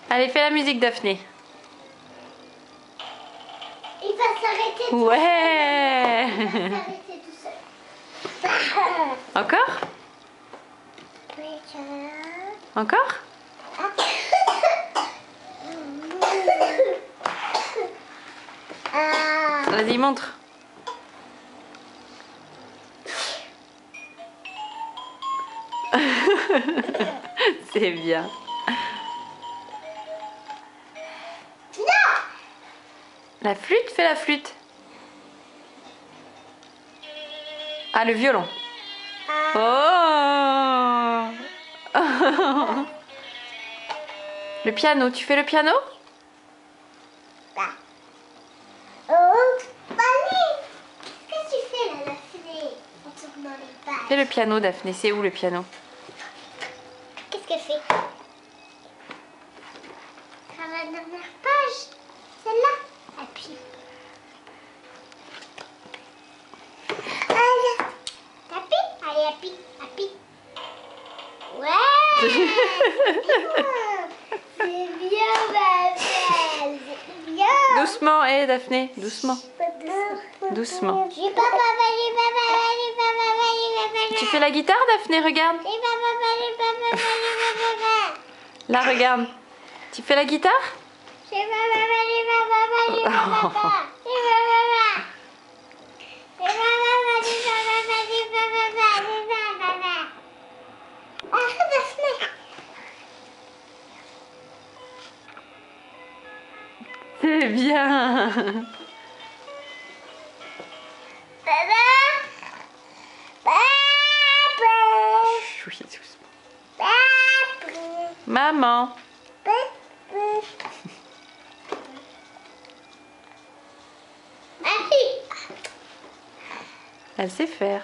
Allez, fais la musique, Daphné. Il va s'arrêter tout Ouais. seul. Il va s'arrêter tout seul. Encore? Encore? Vas-y, montre. C'est bien. La flûte, fais la flûte. Ah, le violon. Oh. Le piano, tu fais le piano? Oh, Fanny, qu'est-ce que tu fais là, Daphné, en tournant les pages? Fais le piano, Daphné. C'est où le piano? Qu'est-ce qu'elle fait? Sur la dernière page, celle-là. Appuie. Allez, appuie. Allez, appuie, appuie. Ouais. C'est bien, ma belle. C'est bien. Doucement, Daphné, doucement. Doucement. Tu fais la guitare, Daphné? Regarde. Là, regarde. Tu fais la guitare? C'est bien. Oui, doucement. Maman. Elle sait faire.